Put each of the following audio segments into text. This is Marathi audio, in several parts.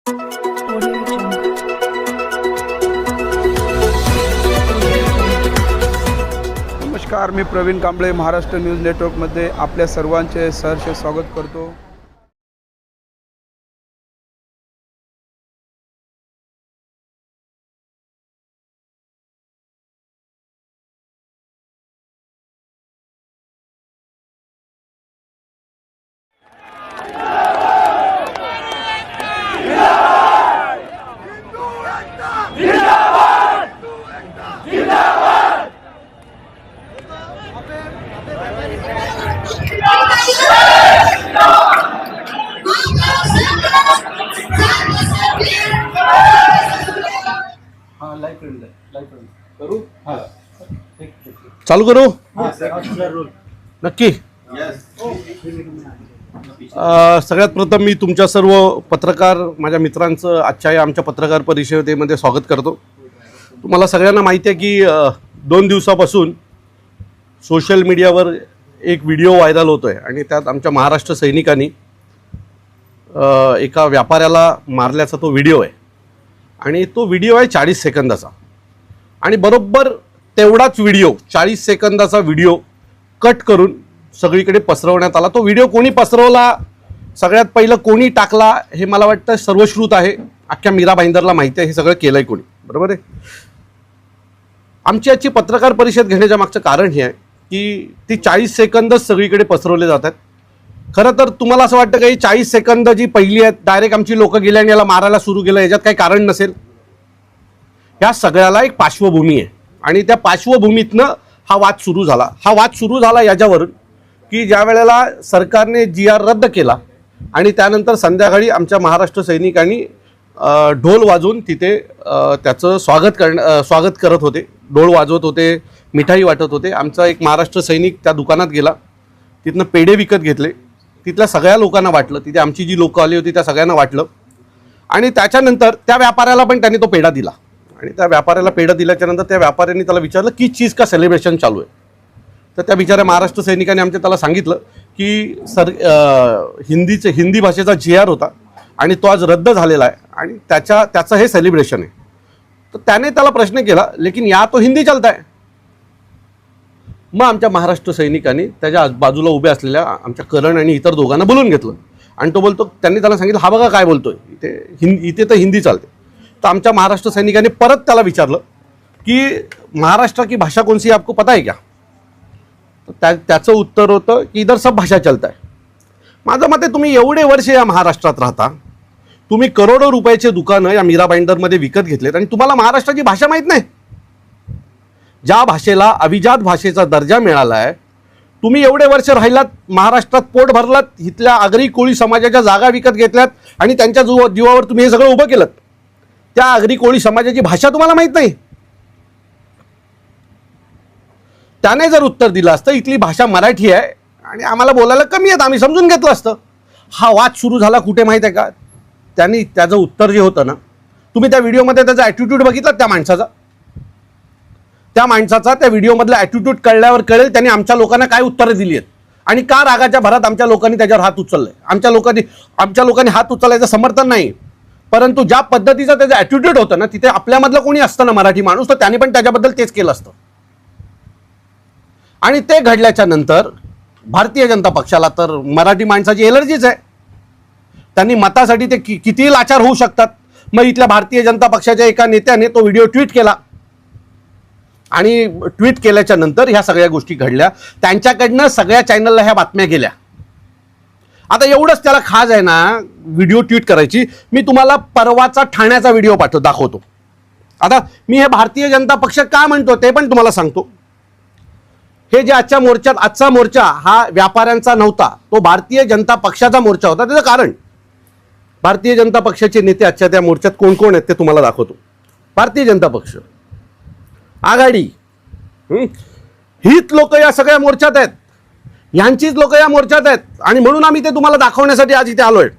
नमस्कार, मी प्रवीण कांबळे महाराष्ट्र न्यूज नेटवर्कमध्ये आपल्या सर्वांचे सहर्ष स्वागत करतो। चालू करू नक्की। सगळ्यात प्रथम मी तुमच्या सर्व पत्रकार माझ्या मित्रांचं आजच्या या आमच्या पत्रकार परिषदेमध्ये स्वागत करतो। तुम्हाला सगळ्यांना माहिती आहे की 2 दिवसापासून सोशल मीडियावर एक व्हिडिओ व्हायरल होतोय आणि त्यात आमच्या महाराष्ट्र सैनिकांनी एका व्यापाऱ्याला मारल्याचा तो व्हिडिओ आहे आणि तो व्हिडिओ आहे 40 सेकंदाचा आणि बरोबर तेवढाच व्हिडिओ 40 सेकंदाचा व्हिडिओ कट करून सगळीकडे पसरवण्यात आला। तो व्हिडिओ कोणी पसरवला, सगळ्यात पहिलं कोणी टाकला हे मला वाटतं सर्वश्रुत आहे, अख्ख्या मीरा भाईंदरला माहिती आहे हे सगळं केलंय कोणी, बरोबर आहे। आमची आजची पत्रकार परिषद घेण्याच्या मागचं कारण हे आहे की ती 40 सेकंदच सगळीकडे पसरवले जातात। खरं तर तुम्हाला असं वाटतं की 40 सेकंद जी पहिली आहेत डायरेक्ट आमची लोक गेले आणि याला मारायला सुरू केलं, याच्यात काही कारण नसेल। या सगळ्याला एक पार्श्वभूमी आहे आणि त्या पार्श्वभूमीतनं हा वाद सुरू झाला। हा वाद सुरू झाला याच्यावरून की ज्या वेळेला सरकारने GR रद्द केला आणि त्यानंतर संध्याकाळी आमच्या महाराष्ट्र सैनिकांनी ढोल वाजवून तिथे त्याचं स्वागत करत होते, ढोल वाजवत होते, मिठाई वाटत होते। आमचा एक महाराष्ट्र सैनिक त्या दुकानात गेला, तिथनं पेढे विकत घेतले, तिथल्या सगळ्या लोकांना वाटलं, तिथे आमची जी लोकं आली होती त्या सगळ्यांना वाटलं आणि त्याच्यानंतर त्या व्यापाऱ्याला पण त्यांनी तो पेढा दिला आणि त्या व्यापाऱ्याला पेढा दिल्याच्यानंतर त्या व्यापाऱ्यांनी त्याला विचारलं की चीज का सेलिब्रेशन चालू आहे। तर त्या बिचाऱ्या महाराष्ट्र सैनिकांनी आमच्या त्याला सांगितलं की हिंदी भाषेचा GR होता आणि तो आज रद्द झालेला आहे आणि त्याचं हे सेलिब्रेशन आहे। तर त्याने त्याला प्रश्न केला लेकिन या तो हिंदी चलता है। मग आमच्या महाराष्ट्र सैनिकांनी त्याच्या बाजूला उभे असलेल्या आमच्या करण आणि इतर दोघांना बोलून घेतलं आणि तो बोलतो, त्यांनी त्याला सांगितलं हा बघा काय बोलतोय, इथे तर हिंदी चालते। तर आमच्या महाराष्ट्र सैनिकांनी परत त्याला विचारलं की महाराष्ट्र की भाषा कौन सी आपको पता है क्या? तर त्याचं उत्तर होतं की इधर सब भाषा चलता है। माझं मत आहे तुम्ही एवढे वर्ष या महाराष्ट्रात राहता, तुम्ही करोडो रुपयाचे दुकानं या मीरा भाईंदरमध्ये विकत घेतलेत आणि तुम्हाला महाराष्ट्राची भाषा माहीत नाही। ज्या भाषेला अभिजात भाषेचा दर्जा मिळाला आहे, तुम्ही एवढे वर्ष राहिलात महाराष्ट्रात, पोट भरलात, इथल्या आगरी कोळी समाजाच्या जागा विकत घेतल्यात आणि त्यांच्या जीवावर तुम्ही हे सगळं उभं केलं। त्या आगरी कोळी समाजाची भाषा तुम्हाला माहीत नाही। त्याने जर उत्तर दिलं असतं इथली भाषा मराठी आहे आणि आम्हाला बोलायला कमी आहेत, आम्ही समजून घेतलं असतं। हा वाद सुरू झाला कुठे माहीत आहे का? त्यांनी त्याचं उत्तर जे होतं ना, तुम्ही त्या व्हिडिओमध्ये त्याचा ॲटिट्यूड बघितला त्या माणसाचा त्या व्हिडिओमधला ॲटिट्यूड कळल्यावर कळेल त्यांनी आमच्या लोकांना काय उत्तरं दिली आहेत आणि का रागाच्या भरात आमच्या लोकांनी त्याच्यावर हात उचलले। आमच्या लोकांनी हात उचलायचं समर्थन नाही, परंतु ज्या पद्धतीचा त्याचा ॲटिट्यूड होतं ना, तिथे आपल्यामधलं कोणी असतं ना मराठी माणूस, तर त्याने पण त्याच्याबद्दल तेच केलं असतं। आणि ते घडल्याच्या नंतर भारतीय जनता पक्षाला तर मराठी माणसाची एलर्जीच आहे, त्यांनी मतासाठी ते किती लाचार होऊ शकतात। मग इथल्या भारतीय जनता पक्षाच्या एका नेत्याने तो व्हिडिओ ट्विट केला आणि ट्विट केल्याच्या नंतर ह्या सगळ्या गोष्टी घडल्या, त्यांच्याकडनं सगळ्या चॅनलला ह्या बातम्या गेल्या। आता एवढंच त्याला खाज आहे ना व्हिडिओ ट्विट करायची। मी तुम्हाला परवाचा ठाण्याचा व्हिडिओ दाखवतो। आता मी हे भारतीय जनता पक्ष का म्हणतो ते पण तुम्हाला सांगतो। हे जे आजचा मोर्चा हा व्यापाऱ्यांचा नव्हता, तो भारतीय जनता पक्षाचा मोर्चा होता। त्याचं कारण भारतीय जनता पक्षाचे नेते आजच्या त्या मोर्चात कोण कोण आहेत ते तुम्हाला दाखवतो। भारतीय जनता पक्ष आघाडी, हीच लोक या सगळ्या मोर्चात आहेत, यांचीच लोक या मोर्चात आहेत आणि म्हणून आम्ही ते तुम्हाला दाखवण्यासाठी आज इथे आलोय।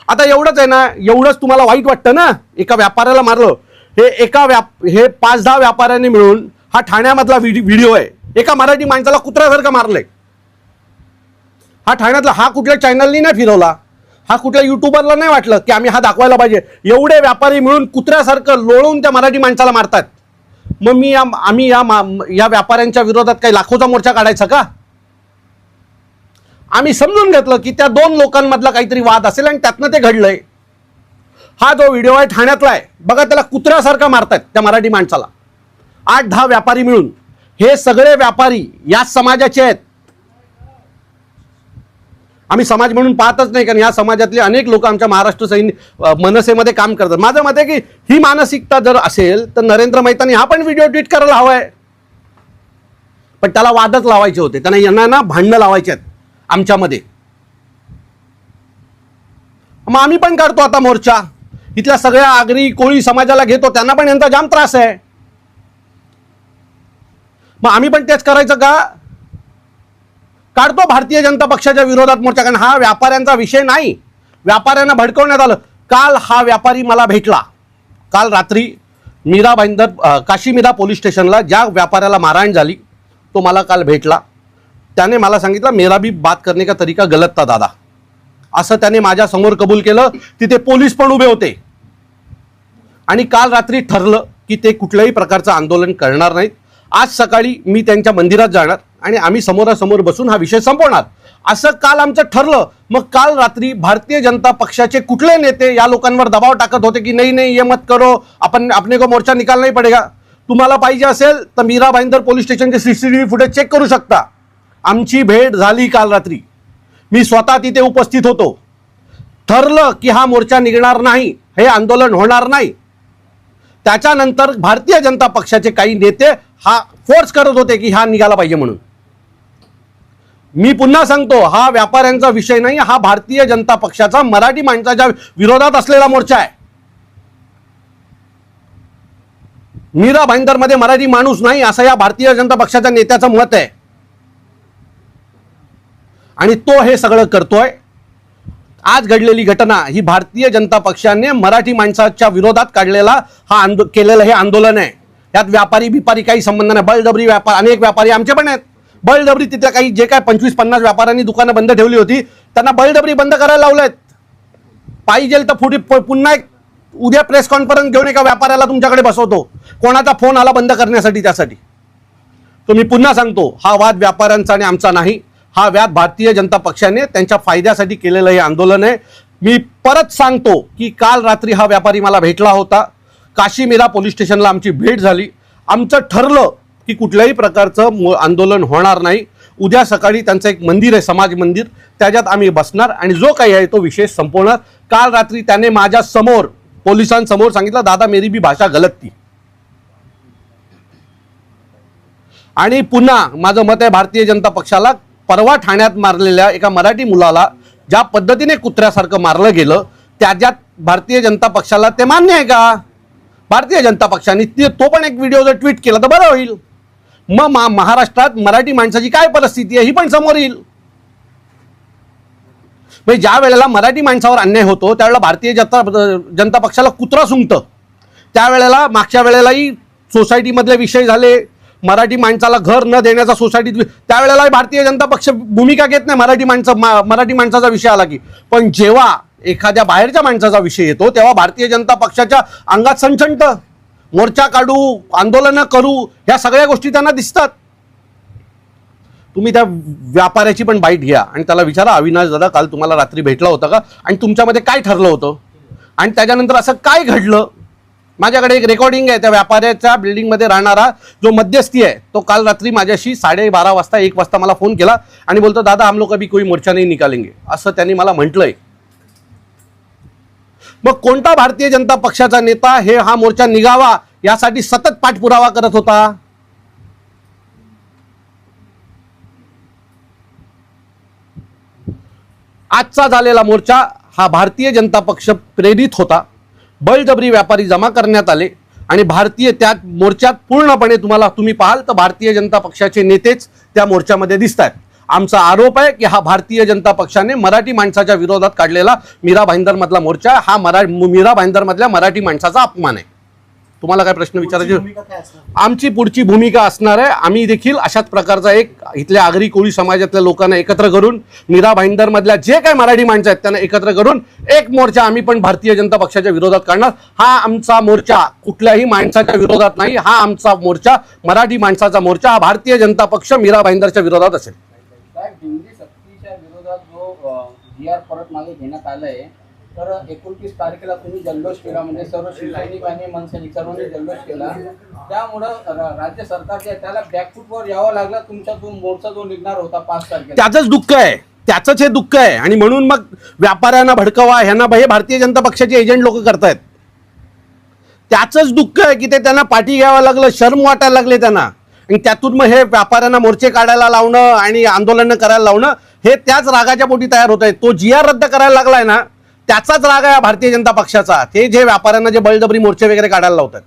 आता एवढंच आहे ना, एवढंच तुम्हाला वाईट वाटतं ना, एका व्यापाऱ्याला मारलं, हे 5-10 व्यापाऱ्यांनी मिळून हा ठाण्यामधला व्हिडिओ आहे, एका मराठी माणसाला कुत्र्यासारखं मारलंय। हा ठाण्यातला, हा कुठल्या चॅनलनी नाही फिरवला, हा कुठल्या युट्यूबरला नाही वाटलं की आम्ही हा दाखवायला पाहिजे. एवढे व्यापारी मिळून कुत्र्यासारखं लोळून त्या मराठी माणसाला मारतात. मग आम्ही या व्यापाऱ्यांच्या विरोधात काही लाखोचा मोर्चा काढायचा का? आम्ही समजून घेतलं की त्या दोन लोकांमधला काहीतरी वाद असेल आणि त्यातनं ते घडलंय. हा जो व्हिडिओ आहे ठाण्यातला आहे बघा, त्याला कुत्र्यासारखा मारतात त्या मराठी माणसाला. 8-10 व्यापारी मिळून. हे सगळे व्यापारी याच समाजाचे आहेत. आम्ही समाज म्हणून पाहतच नाही, कारण या समाजातले अनेक लोक आमच्या महाराष्ट्र मनसेमध्ये काम करतात. माझं मत आहे की ही मानसिकता जर असेल तर नरेंद्र मेहतांनी हा पण व्हिडिओ ट्विट करायला हवाय. पण त्याला वादच लावायचे होते, त्यांना यांना ना भांडणं लावायचे आहेत आमच्यामध्ये. मग आम्ही पण काढतो आता मोर्चा. इथल्या सगळ्या आगरी कोळी समाजाला घेतो, त्यांना पण यांचा जाम त्रास आहे. मग आम्ही पण तेच करायचं का? काढतो भारतीय जनता पक्षाच्या विरोधात मोर्चा. कारण हा व्यापाऱ्यांचा विषय नाही. व्यापाऱ्यांना भडकवण्यात आलं. काल हा व्यापारी मला भेटला. काल रात्री काशीमीरा पोलीस स्टेशनला ज्या व्यापाऱ्याला मारहाण झाली तो मला काल भेटला. त्याने मला सांगितलं, मेरा भी बात करने का तरीका गलत था दादा, असं त्याने माझ्या समोर कबूल केलं. तिथे पोलीस पण उभे होते. आणि काल रात्री ठरलं की ते कुठल्याही प्रकारचं आंदोलन करणार नाहीत. आज सकाळी मी त्यांच्या मंदिरात जाणार आणि आम्ही समोरासमोर बसून हा विषय संपवणार, असं काल आमचं ठरलं. मग काल रात्री भारतीय जनता पक्षाचे कुठले नेते या लोकांवर दबाव टाकत होते की नाही ये मत करो, अपने को मोर्चा निकाल नहीं पडेगा. तुम्हाला पाहिजे असेल तर मीरा भाईंदर पोलीस स्टेशनचे CCTV फुटेज चेक करू शकता. आमची भेट झाली काल रात्री. मी स्वतः तिथे उपस्थित होतो. ठरलं की हा मोर्चा निघणार नाही, हे आंदोलन होणार नाही. त्याच्यानंतर भारतीय जनता पक्षाचे काही नेते हा फोर्स करत होते की हा निघाला पाहिजे म्हणून. मी पुन्हा सांगतो, हा व्यापाऱ्यांचा विषय नाही, हा भारतीय जनता पक्षाचा मराठी माणसाच्या विरोधात असलेला मोर्चा आहे. मीरा भाईंदरमध्ये मराठी माणूस नाही असं या भारतीय जनता पक्षाच्या नेत्याचं मत आहे. आणि तो हे सगळं करतोय. आज घडलेली घटना ही भारतीय जनता पक्षाने मराठी माणसाच्या विरोधात काढलेला केलेलं हे आंदोलन आहे. यात व्यापारी बिपारी काही संबंध नाही. बळजबरी व्यापार, अनेक व्यापारी आमचे पण आहेत. बळजबरी तिथल्या काही जे काय 25-50 व्यापाऱ्यांनी दुकानं बंद ठेवली होती त्यांना बळजबरी बंद करायला लावलेत. पाहिजे तर पुन्हा उद्या प्रेस कॉन्फरन्स घेऊन एका व्यापाऱ्याला तुमच्याकडे बसवतो, कोणाचा फोन आला बंद करण्यासाठी त्यासाठी. तो मी पुन्हा सांगतो, हा वाद व्यापाऱ्यांचा आणि आमचा नाही. हा वाद भारतीय जनता पक्षाने त्यांच्या फायद्यासाठी केलेलं हे आंदोलन आहे. मी परत सांगतो की काल रात्री हा व्यापारी मला भेटला होता. काशीमीरा पोलीस स्टेशनला आमची भेट झाली. आमचं ठरलं की कुठल्याही प्रकारचं आंदोलन होणार नाही. उद्या सकाळी त्यांचं एक मंदिर आहे, समाज मंदिर, त्याच्यात आम्ही बसणार आणि जो काही आहे तो विषय संपवणार. काल रात्री त्याने माझ्या समोर पोलिसांसमोर सांगितलं, दादा मेरी भी भाषा गलत थी. आणि पुन्हा माझं मत आहे, भारतीय जनता पक्षाला परवा ठाण्यात मारलेल्या एका मराठी मुलाला ज्या पद्धतीने कुत्र्यासारखं मारलं गेलं त्याच्यात भारतीय जनता पक्षाला ते मान्य आहे का? भारतीय जनता पक्षाने तो पण एक व्हिडिओ जर ट्विट केला तर बरं होईल. मग महाराष्ट्रात मराठी माणसाची काय परिस्थिती आहे ही पण समोर येईल. म्हणजे ज्या वेळेला मराठी माणसावर अन्याय होतो त्यावेळेला भारतीय जनता पक्षाला कुत्रा सुंगतं. त्यावेळेला मागच्या वेळेलाही सोसायटीमधले विषय झाले, मराठी माणसाला घर न देण्याचा सोसायटीत, त्यावेळेला भारतीय जनता पक्ष भूमिका घेत नाही मराठी माणसाचा विषय आला की. पण जेव्हा एखाद्या बाहेरच्या माणसाचा विषय येतो तेव्हा भारतीय जनता पक्षाच्या अंगात सणसणतं. मोर्चा काढू, आंदोलनं करू, ह्या सगळ्या गोष्टी त्यांना दिसतात. तुम्ही त्या व्यापाऱ्याची पण बाईट घ्या आणि त्याला विचारा, अविनाश दादा काल तुम्हाला रात्री भेटला होता का आणि तुमच्यामध्ये काय ठरलं होतं आणि त्याच्यानंतर असं काय घडलं. माझ्याकडे एक रेकॉर्डिंग आहे. त्या व्यापाऱ्याच्या बिल्डिंगमध्ये राहणारा जो मध्यस्थी आहे तो काल रात्री माझ्याशी 12:30 वाजता 1 वाजता मला फोन केला आणि बोलतो, दादा हम लोग अभी कोई मोर्चा नहीं निकालेंगे, असं त्यांनी मला म्हटलंय. मग कोणता भारतीय जनता पक्षाचा नेता हा मोर्चा निघावा यासाठी सतत पाठपुरावा करत होता? आजचा झालेला मोर्चा हा भारतीय जनता पक्ष प्रेरित होता. बळजबरी व्यापारी जमा करण्यात आले आणि त्या मोर्चात पूर्णपणे तुम्ही पाहाल तर भारतीय जनता पक्षाचे नेतेच त्या मोर्चामध्ये दिसत आहेत. आमचा आरोप आहे की हा भारतीय जनता पक्षाने मराठी माणसाच्या विरोधात काढलेला मीरा भाईंदर मधला मोर्चा हा मीरा भाईंदर मधल्या मराठी माणसाचा अपमान आहे. तुम्हाला काय प्रश्न विचारायचे? भूमिका काय असणार? आमची पुढची भूमिका असणार आहे, आम्ही देखील अशाच प्रकारचा एक इथल्या आगरी कोळी समाजातल्या लोकांना एकत्र करून मीरा भाईंदर मधल्या जे काही मराठी माणसं आहेत त्यांना एकत्र करून एक मोर्चा आम्ही पण भारतीय जनता पक्षाच्या विरोधात काढणार. हा आमचा मोर्चा कुठल्याही माणसाच्या विरोधात नाही, हा आमचा मोर्चा मराठी माणसाचा मोर्चा, हा भारतीय जनता पक्ष मीरा भाईंदरच्या विरोधात असेल. साहेब, दिंडी सक्तीच्या विरोधात जो जी आर परत मागे घेण्यात आलंय, तर 29 तारखेला तुम्ही जल्लोष केला, म्हणजे सर्व शिवसैनिकांनी मनसैनिक सर्वांनी जल्लोष केला. त्यामुळं राज्य सरकारच्या त्याला बॅकफूटवर यावं लागलं. तुमचा जो मोर्चा जो निघणार होता 5 तारखेला, त्याचंच दुःख आहे, त्याचंच हे दुःख आहे. आणि म्हणून मग व्यापाऱ्यांना भडकवा, ह्यांना हे भारतीय जनता पक्षाचे एजंट लोक करतायत. त्याचंच दुःख आहे की ते त्यांना पाठी घ्यावं लागलं, शर्म वाटायला लागले त्यांना. आणि त्यातून मग हे व्यापाऱ्यांना मोर्चे काढायला लावणं आणि आंदोलनं करायला लावणं हे त्याच रागाच्या पोटी तयार होत आहे. तो जी आर रद्द करायला लागलाय ना, त्याचाच राग आहे भारतीय जनता पक्षाचा. ते जे व्यापाऱ्यांना जे बळजबरी मोर्चे वगैरे काढायला लावतात.